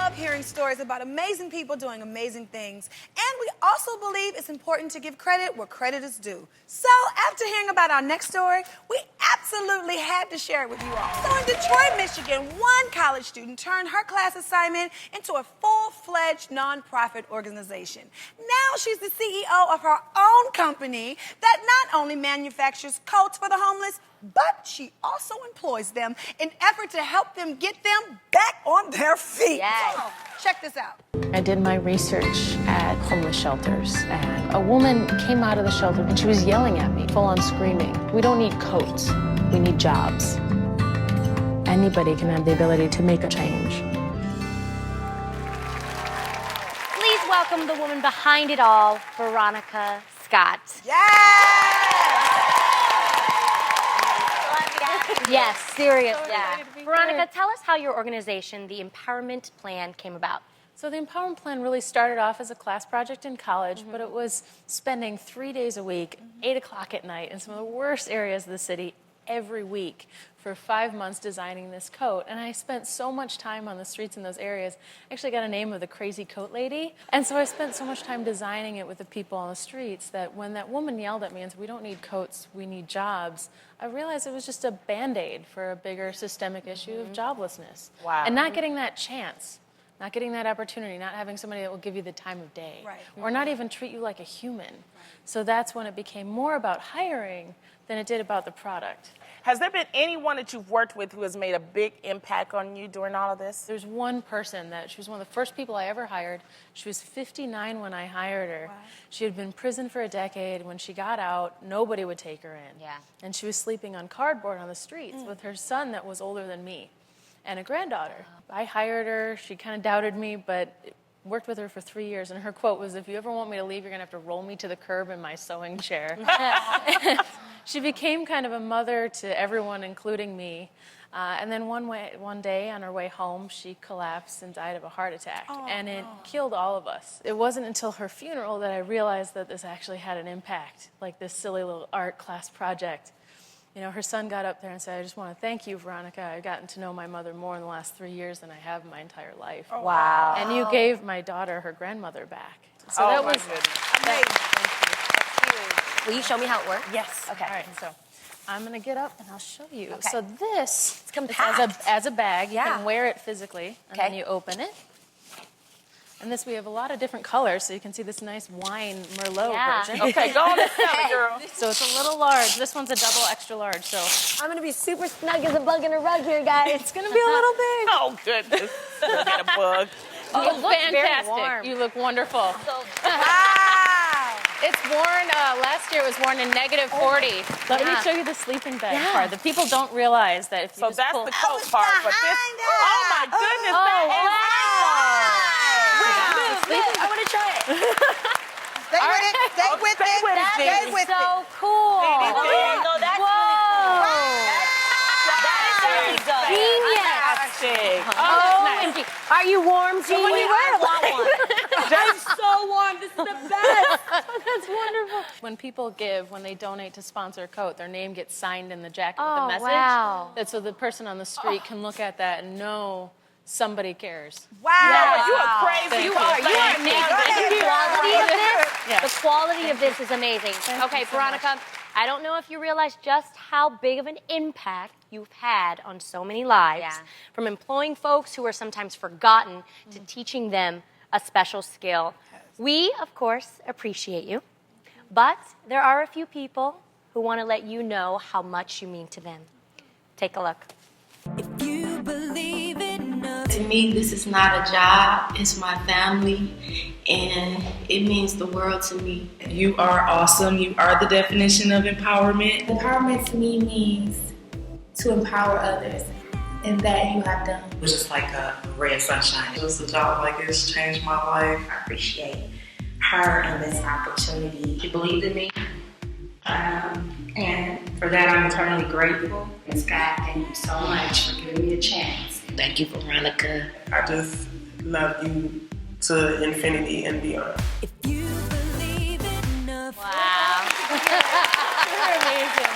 love hearing stories about amazing people doing amazing things. And we also believe it's important to give credit where credit is due. So after hearing about our next story, we absolutely had to share it with you all. So in Detroit, Michigan, one college student turned her class assignment into a full-fledged nonprofit organization. Now she's the CEO of her own company that not only manufactures coats for the homeless, but she also employs them in effort to help them get them back on their feet. Yes. So, check this out. I did my research at homeless shelters, and a woman came out of the shelter and she was yelling at me, full on screaming. We don't need coats, we need jobs. Anybody can have the ability to make a change. Please welcome the woman behind it all, Veronika Scott. Yes, seriously. Yeah. Veronika, tell us how your organization, the Empowerment Plan, came about. So the Empowerment Plan really started off as a class project in college, but it was spending 3 days a week, 8 o'clock at night, in some of the worst areas of the city every week for 5 months designing this coat. And I spent so much time on the streets in those areas. I actually got a name of the crazy coat lady. And so I spent so much time designing it with the people on the streets that when that woman yelled at me and said, we don't need coats, we need jobs, I realized it was just a Band-Aid for a bigger systemic issue of joblessness. Wow. And not getting that chance. Not getting that opportunity, not having somebody that will give you the time of day. Right. Or not even treat you like a human. So that's when it became more about hiring than it did about the product. Has there been anyone that you've worked with who has made a big impact on you during all of this? There's one person that she was one of the first people I ever hired. She was 59 when I hired her. Wow. She had been in prison for a decade. When she got out, nobody would take her in. Yeah. And she was sleeping on cardboard on the streets with her son that was older than me and a granddaughter. I hired her. She kind of doubted me, but worked with her for 3 years. And her quote was, if you ever want me to leave, you're going to have to roll me to the curb in my sewing chair. She became kind of a mother to everyone, including me. And then one day on her way home, she collapsed and died of a heart attack. And it killed all of us. It wasn't until her funeral that I realized that this actually had an impact, like this silly little art class project. You know, her son got up there and said, I just want to thank you, Veronika. I've gotten to know my mother more in the last 3 years than I have in my entire life. Oh, wow. And you gave my daughter her grandmother back. So that was Amazing. Will you show me how it works? Yes. Okay. All right, so I'm going to get up and I'll show you. Okay. So this It's compact. as a bag. You Yeah. can wear it physically, and then you open it. And this, we have a lot of different colors, so you can see this nice wine Merlot version. Okay, go on and tell me, girl. So it's a little large. This one's a double extra large, so I'm going to be super snug as a bug in a rug here, guys. it's going to be a little big. Oh, goodness. Look at a bug. You look very fantastic. warm. You look wonderful. Wow. It's worn, last year it was worn in -40. Let me Yeah. show you the sleeping bag Yeah. part. The people don't realize that if you So just that's pull... the coat part, but this... behind it. Oh, my goodness. Oh, that is... I want to try it. Stay with it. Stay with stay it. with it, Stay Jeannie. with So it. cool. No, that's Whoa! Fantastic. OMG. Are you warm, Jeannie? when you I want one. I'm So warm. This is the best. That's wonderful. When people give, when they donate to sponsor a coat, their name gets signed in the jacket with Oh, the message. wow. That so the person on the street can look at that and know somebody cares. Wow. You are crazy. You are. You are amazing. The quality of this, Yeah. the quality of this is amazing. Okay, you so Veronika, I don't know if you realize just how big of an impact you've had on so many lives. From employing folks who are sometimes forgotten to teaching them a special skill. We, of course, appreciate you, but there are a few people who want to let you know how much you mean to them. Take a look. To me, this is not a job, it's my family, and it means the world to me. You are awesome. You are the definition of empowerment. Empowerment to me means to empower others, and that you have done. It was just like a ray of sunshine. Just a job like this changed my life. I appreciate her and this opportunity. She believed in me, and for that I'm eternally grateful. And Scott, thank you so much for giving me a chance. Thank you, Veronika. I just love you to infinity and beyond. Wow. You're amazing.